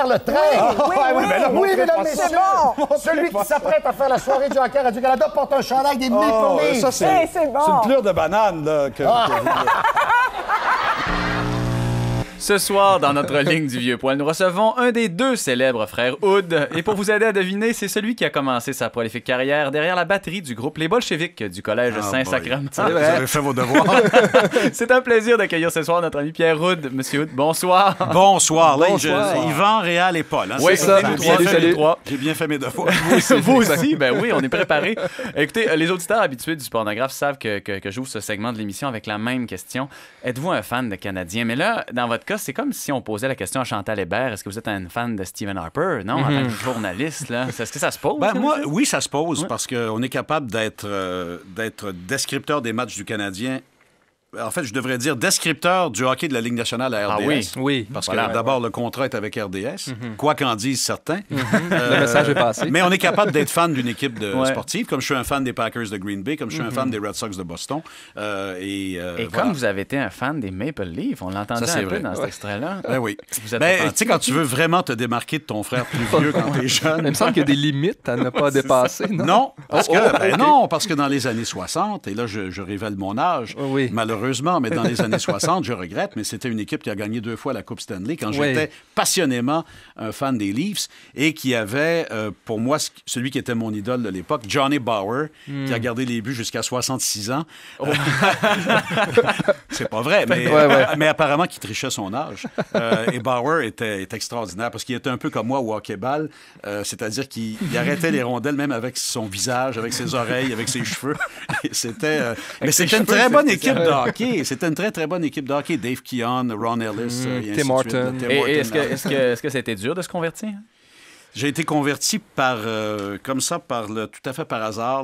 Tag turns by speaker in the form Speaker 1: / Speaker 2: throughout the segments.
Speaker 1: faire le train. Oui, mesdames, messieurs.
Speaker 2: Bon.
Speaker 1: Celui qui s'apprête à faire la soirée du hockey à Radio-Canada porte un chandail des Maple Leafs.
Speaker 3: Ça, c'est
Speaker 2: bon.
Speaker 3: une pleure de banane, là.
Speaker 4: Ce soir, dans notre ligne du Vieux Poil, nous recevons un des deux célèbres frères Hood. Et pour vous aider à deviner, c'est celui qui a commencé sa prolifique carrière derrière la batterie du groupe Les Bolcheviks du Collège Saint-Sacrement.
Speaker 3: Vous avez fait vos devoirs.
Speaker 4: C'est un plaisir d'accueillir ce soir notre ami Pierre Hood. Monsieur Hood, bonsoir.
Speaker 3: Bonsoir. Là,
Speaker 5: Bonsoir.
Speaker 3: Yvan, Réal et Paul. Hein,
Speaker 4: Oui,
Speaker 3: c'est ça.
Speaker 4: salut.
Speaker 3: J'ai bien fait mes devoirs.
Speaker 4: Vous aussi? Ben oui, on est préparés. Écoutez, les auditeurs habitués du Pornographe savent que j'ouvre ce segment de l'émission avec la même question. Êtes-vous un fan de Canadiens? Mais là, dans votre cas, c'est comme si on posait la question à Chantal Hébert. Est-ce que vous êtes un fan de Stephen Harper? Non, en tant que journaliste, là. Est-ce que ça se pose?
Speaker 3: Oui, ça se pose parce qu'on est capable d'être descripteur des matchs du Canadien. En fait, je devrais dire descripteur du hockey de la Ligue nationale à RDS.
Speaker 5: Oui.
Speaker 3: Parce que d'abord, le contrat est avec RDS, quoi qu'en disent certains.
Speaker 5: Le message est passé.
Speaker 3: Mais on est capable d'être fan d'une équipe sportive, comme je suis un fan des Packers de Green Bay, comme je suis un fan des Red Sox de Boston.
Speaker 4: Et comme vous avez été un fan des Maple Leafs, on l'entendait un peu dans cet extrait-là.
Speaker 3: Ben oui. Tu sais, quand tu veux vraiment te démarquer de ton frère plus vieux quand t'es jeune...
Speaker 5: Il me semble qu'il y a des limites à ne pas dépasser, non?
Speaker 3: Non, parce que dans les années 60, et là, je révèle mon âge, malheureusement, mais dans les années 60, je regrette, mais c'était une équipe qui a gagné 2 fois la Coupe Stanley quand j'étais passionnément un fan des Leafs et qui avait, pour moi, celui qui était mon idole de l'époque, Johnny Bower, qui a gardé les buts jusqu'à 66 ans. C'est pas vrai, mais apparemment qu'il trichait son âge. Et Bower était extraordinaire parce qu'il était un peu comme moi au hockey-ball, c'est-à-dire qu'il arrêtait les rondelles même avec son visage, avec ses oreilles, avec ses cheveux. Mais c'était une très bonne équipe de hockey. C'était une très, très bonne équipe de hockey. Dave Keon, Ron Ellis,
Speaker 5: Tim Horton.
Speaker 4: Et est-ce que c'était dur de se convertir?
Speaker 3: J'ai été converti tout à fait par hasard,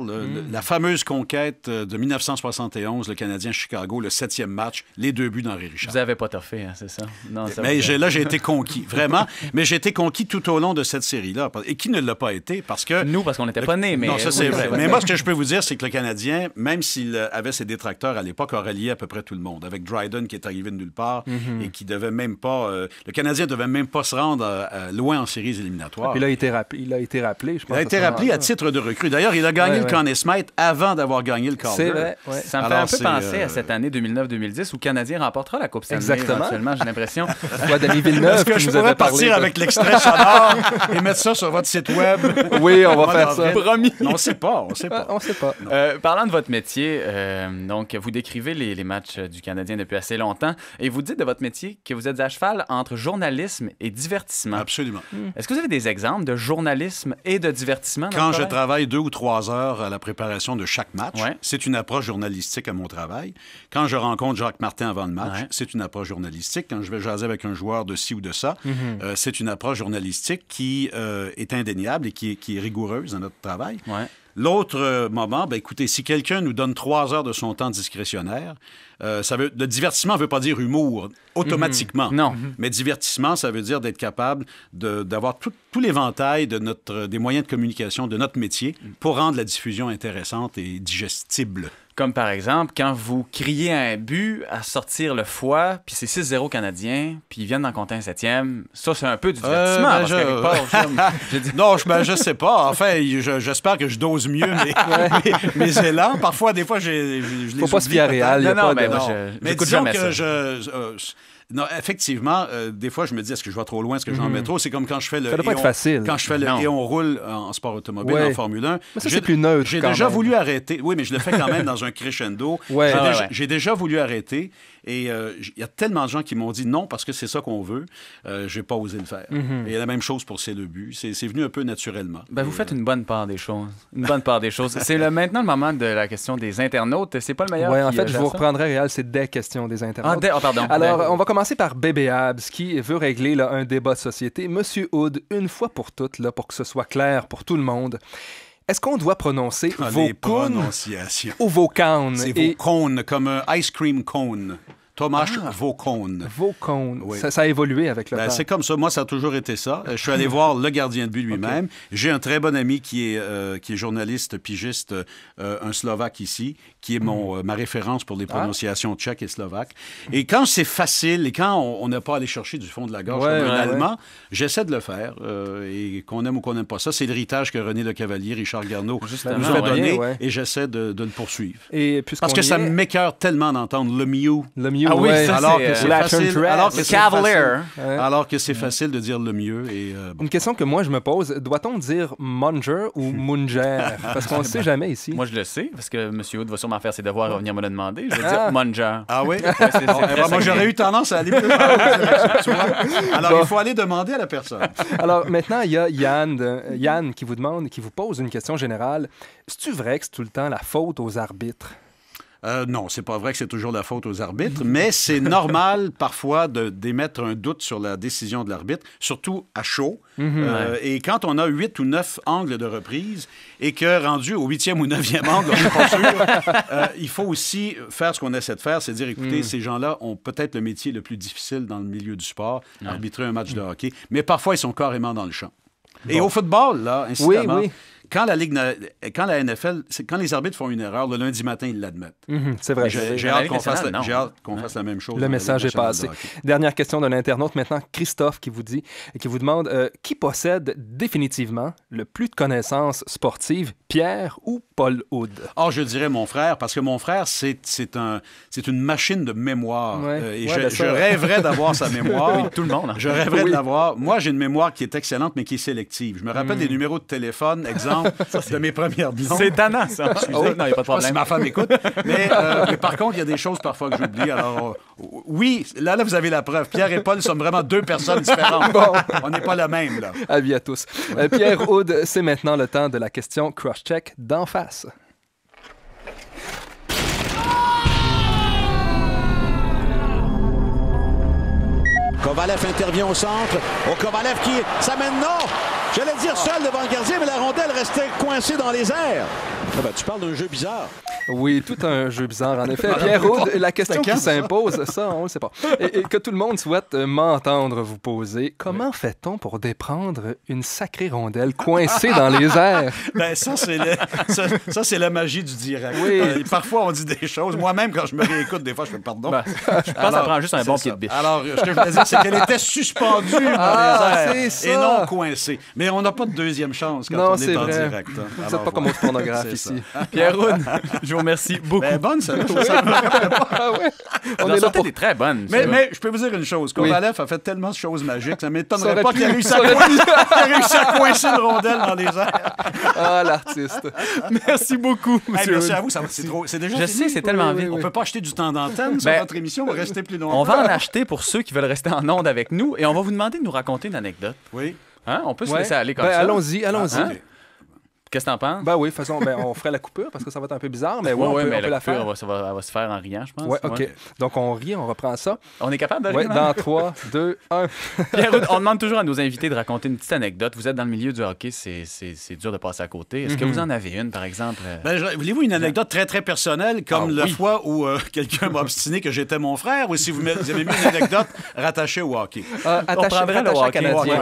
Speaker 3: la fameuse conquête de 1971, le Canadien Chicago, le 7e match, les 2 buts d'Henri Richard.
Speaker 4: Vous n'avez pas toffé, hein, c'est ça? Non,
Speaker 3: mais là, j'ai été conquis, vraiment. Mais j'ai été conquis tout au long de cette série-là. Et qui ne l'a pas été? Parce qu'on
Speaker 4: n'était pas nés. Mais...
Speaker 3: Non, ça, c'est vrai. Mais moi, ce que je peux vous dire, c'est que le Canadien, même s'il avait ses détracteurs à l'époque, a rallié à peu près tout le monde. Avec Dryden qui est arrivé de nulle part et qui devait même pas... le Canadien ne devait même pas se rendre loin en séries éliminatoires.
Speaker 5: Il a été rappelé, je pense.
Speaker 3: Il a été rappelé à titre de recrue. D'ailleurs, il a gagné le Conn Smythe avant d'avoir gagné le Calder.
Speaker 5: C'est vrai. Ouais.
Speaker 4: Ça me fait un peu penser à cette année 2009-2010 où le Canadien remportera la Coupe Stanley.
Speaker 5: Exactement.
Speaker 4: Éventuellement, j'ai l'impression.
Speaker 5: Denis Villeneuve.
Speaker 3: Est-ce que je pourrais partir avec l'extrait sonore et mettre ça sur votre site web?
Speaker 5: Oui, on va faire ça.
Speaker 4: Promis.
Speaker 3: On ne sait pas.
Speaker 4: Parlant de votre métier, donc vous décrivez les matchs du Canadien depuis assez longtemps et vous dites de votre métier que vous êtes à cheval entre journalisme et divertissement.
Speaker 3: Absolument.
Speaker 4: Est-ce que vous avez des exemples de journalisme et de divertissement?
Speaker 3: Quand je travaille 2 ou 3 heures à la préparation de chaque match, c'est une approche journalistique à mon travail. Quand je rencontre Jacques Martin avant le match, c'est une approche journalistique. Quand je vais jaser avec un joueur de ci ou de ça, c'est une approche journalistique qui est indéniable et qui est rigoureuse dans notre travail. L'autre moment, écoutez, si quelqu'un nous donne 3 heures de son temps discrétionnaire, le divertissement ne veut pas dire humour, automatiquement.
Speaker 4: Non.
Speaker 3: Mais divertissement, ça veut dire d'être capable d'avoir tout l'éventail des moyens de communication de notre métier pour rendre la diffusion intéressante et digestible.
Speaker 4: Comme par exemple, quand vous criez à un but à sortir le foie, puis c'est 6-0 Canadien, puis ils viennent d'en compter un 7e, ça, c'est un peu du divertissement.
Speaker 3: Non, je sais pas. Enfin, j'espère que je dose mieux mes élans. Parfois, des fois, je les oublie.
Speaker 5: Faut pas se fier à Réal.
Speaker 3: Mais disons que non, effectivement, des fois, je me dis, est-ce que je vais trop loin, est-ce que j'en mets trop? C'est comme quand je fais le...
Speaker 5: Ça doit pas être facile.
Speaker 3: Quand je fais le « et on roule » en sport automobile, en Formule 1.
Speaker 5: Mais ça, c'est plus neutre.
Speaker 3: J'ai déjà voulu arrêter. Oui, mais je le fais quand même dans un crescendo. J'ai déjà voulu arrêter. Et il y a tellement de gens qui m'ont dit non parce que c'est ça qu'on veut. J'ai pas osé le faire. Et la même chose pour ces 2 buts. C'est venu un peu naturellement.
Speaker 4: Vous faites une bonne part des choses. C'est maintenant le moment de la question des internautes. C'est pas le meilleur.
Speaker 5: Oui, en fait, je vous reprendrai, Réal, c'est des questions des internautes.
Speaker 4: Pardon.
Speaker 5: Alors, on va commencer par Bébé Abs qui veut régler un débat de société. Monsieur Hood, une fois pour toutes, pour que ce soit clair pour tout le monde, est-ce qu'on doit prononcer vos counes ou vos cônes?
Speaker 3: C'est vos cônes, comme un ice cream cone. Tomáš Vokón.
Speaker 5: Vokón.
Speaker 3: Oui.
Speaker 5: Ça a évolué avec le temps.
Speaker 3: C'est comme ça. Moi, ça a toujours été ça. Je suis allé voir le gardien de but lui-même. Okay. J'ai un très bon ami qui est journaliste, pigiste, un Slovaque ici, qui est ma référence pour les prononciations tchèques et slovaques. Et quand c'est facile et quand on n'a pas à aller chercher du fond de la gorge comme un Allemand, j'essaie de le faire. Et qu'on aime ou qu'on n'aime pas ça, c'est l'héritage que René Le Cavalier, Richard Garneau nous a donné. Et j'essaie de le poursuivre.
Speaker 5: Et
Speaker 3: parce que ça m'écœure tellement d'entendre le mieux.
Speaker 5: Le mieux,
Speaker 3: alors que c'est facile.
Speaker 4: Alors
Speaker 3: que c'est facile de dire le mieux. Et,
Speaker 5: Une question que moi je me pose, doit-on dire Munger ou Munger? Parce qu'on ne sait jamais ici.
Speaker 4: Moi je le sais, parce que M. Hood va sûrement faire ses devoirs et revenir me le demander. Je vais dire Munger.
Speaker 3: Ah oui? Moi j'aurais eu tendance à aller plus loin. Alors il faut aller demander à la personne.
Speaker 5: Alors maintenant, il y a Yann qui vous pose une question générale. Est-ce vrai que c'est tout le temps la faute aux arbitres?
Speaker 3: Non, c'est pas vrai que c'est toujours la faute aux arbitres, mais c'est normal parfois d'émettre un doute sur la décision de l'arbitre, surtout à chaud. Et quand on a 8 ou 9 angles de reprise et que rendu au 8e ou 9e angle, on n'est pas sûr, il faut aussi faire ce qu'on essaie de faire, c'est dire, écoutez, ces gens-là ont peut-être le métier le plus difficile dans le milieu du sport, arbitrer un match de hockey, mais parfois ils sont carrément dans le champ. Bon. Et au football, là, incidemment, quand la NFL, quand les arbitres font une erreur, le lundi matin, ils l'admettent.
Speaker 5: C'est vrai.
Speaker 3: J'ai hâte qu'on fasse la même chose.
Speaker 5: Le message est passé. Dernière question d'un internaute maintenant, Christophe, qui vous demande qui possède définitivement le plus de connaissances sportives, Pierre ou Paul Hood?
Speaker 3: Je dirais mon frère, parce que mon frère, c'est une machine de mémoire. Je rêverais d'avoir sa mémoire.
Speaker 4: Oui, tout le monde.
Speaker 3: Je rêverais de l'avoir. Moi, j'ai une mémoire qui est excellente, mais qui est sélective. Je me rappelle des numéros de téléphone, exemple, de mes premières blondes.
Speaker 4: C'est tannant, ça. Non, il n'y a pas de problème.
Speaker 3: Si ma femme écoute. Mais par contre, il y a des choses parfois que j'oublie. Alors, oui, là, vous avez la preuve. Pierre et Paul sommes vraiment deux personnes différentes. On n'est pas la même, là.
Speaker 5: Avis à tous. Pierre Hood, c'est maintenant le temps de la question cross-check d'en face.
Speaker 2: Kovalev intervient au centre. Kovalev qui s'amène, non! J'allais dire seul devant le gardien, mais la rondelle restait coincée dans les airs. Tu parles d'un jeu bizarre.
Speaker 5: Oui, tout un jeu bizarre, en effet. Pierre Hood, la question qui s'impose, ça, on ne le sait pas, et que tout le monde souhaite m'entendre vous poser, comment fait-on pour déprendre une sacrée rondelle coincée dans les airs?
Speaker 3: Ça, c'est la magie du direct.
Speaker 5: Oui.
Speaker 3: Parfois, on dit des choses. Moi-même, quand je me réécoute, des fois, je fais pardon.
Speaker 4: Je pense que ça prend juste un bon pied de biche.
Speaker 3: Alors, ce que je voulais dire, c'est qu'elle était suspendue dans les airs et non coincée. Mais on n'a pas de deuxième chance quand on est en direct.
Speaker 5: Vous n'êtes pas comme au pornographe ici.
Speaker 4: Pierre Hood, je vous remercie beaucoup.
Speaker 3: Bonne, ça.
Speaker 4: On est là pour des très bonnes.
Speaker 3: Mais je peux vous dire une chose. Kovalev a fait tellement de choses magiques, ça ne m'étonnerait pas qu'il ait réussi à coincer une rondelle dans les airs.
Speaker 5: Ah, l'artiste.
Speaker 4: Merci beaucoup, monsieur.
Speaker 3: Merci à vous. C'est déjà fini.
Speaker 4: Je sais, c'est tellement vite.
Speaker 3: On ne peut pas acheter du temps d'antenne sur notre émission. On va rester plus longtemps.
Speaker 4: On va en acheter pour ceux qui veulent rester en onde avec nous et on va vous demander de nous raconter une anecdote.
Speaker 3: Oui.
Speaker 4: On peut se laisser aller comme ça.
Speaker 5: Allons-y.
Speaker 4: Qu'est-ce que t'en penses?
Speaker 5: Oui, on ferait la coupure parce que ça va être un peu bizarre, mais on peut la faire.
Speaker 4: Elle va se faire en riant, je pense.
Speaker 5: Oui, OK. Donc, on rit, on reprend ça.
Speaker 4: On est capable de rire?
Speaker 5: Oui, dans 3, 2, 1.
Speaker 4: Pierre Hood, on demande toujours à nos invités de raconter une petite anecdote. Vous êtes dans le milieu du hockey, c'est dur de passer à côté. Est-ce que vous en avez une, par exemple?
Speaker 3: Voulez-vous une anecdote très, très personnelle, comme la fois où quelqu'un m'a obstiné que j'étais mon frère, ou si vous avez mis une anecdote rattachée au hockey?
Speaker 4: On prendrait le hockey canadien.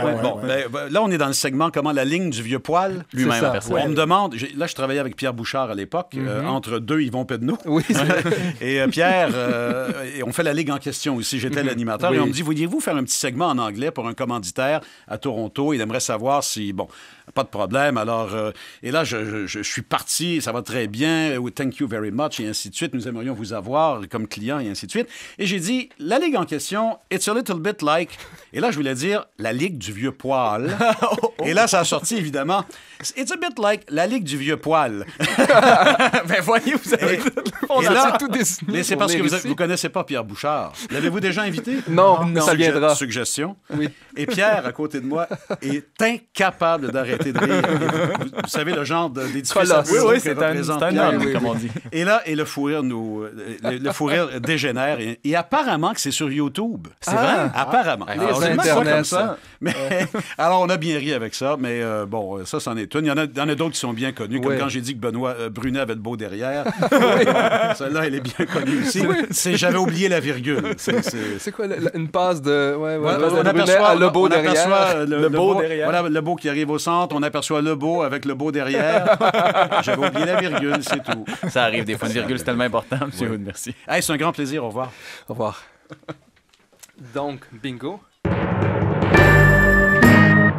Speaker 3: Là, on est dans le segment comment la ligne du vieux poil.
Speaker 4: Lui-même,
Speaker 3: on me demande... Là, je travaillais avec Pierre Bouchard à l'époque, entre deux Yvon Pedneau.
Speaker 5: Oui,
Speaker 3: et Pierre, et on fait la ligue en question aussi. J'étais l'animateur. Et on me dit, vouliez-vous faire un petit segment en anglais pour un commanditaire à Toronto? Il aimerait savoir si... Bon, pas de problème. Alors, et là, je suis parti. Ça va très bien. Thank you very much. Et ainsi de suite. Nous aimerions vous avoir comme client et ainsi de suite. Et j'ai dit, la ligue en question, it's a little bit like... Et là, je voulais dire, la ligue du vieux poil. Et là, ça a sorti, évidemment. It's a bit like la ligue du vieux poil.
Speaker 4: Voyez, vous avez
Speaker 5: tout dessiné.
Speaker 3: Mais c'est parce que vous ne connaissez pas Pierre Bouchard. L'avez-vous déjà invité?
Speaker 5: Non, ça viendra.
Speaker 3: Suggestion.
Speaker 5: Oui.
Speaker 3: Et Pierre, à côté de moi, est incapable d'arrêter de rire. Vous savez, le genre d'édifice...
Speaker 4: Oui, c'est un homme, comme on dit.
Speaker 3: Et là, le fou rire dégénère. Et apparemment que c'est sur YouTube.
Speaker 4: C'est vrai?
Speaker 3: Apparemment.
Speaker 5: Internet,
Speaker 3: comme ça. Mais, alors, on a bien ri avec ça, mais bon, ça, c'en est une. Il y en a d'autres qui sont bien connus, comme quand j'ai dit que Brunet avait le beau derrière. Celle-là, elle est bien connue aussi. J'avais oublié la virgule.
Speaker 5: C'est quoi, une passe de...
Speaker 3: on aperçoit
Speaker 5: le beau derrière.
Speaker 3: Le beau derrière. Voilà, le beau qui arrive au centre. On aperçoit le beau avec le beau derrière. J'avais oublié la virgule, c'est tout.
Speaker 4: Ça arrive des fois, une virgule, c'est tellement important, M. Hood. Merci.
Speaker 3: Hey, c'est un grand plaisir. Au revoir.
Speaker 5: Au revoir. Donc, bingo.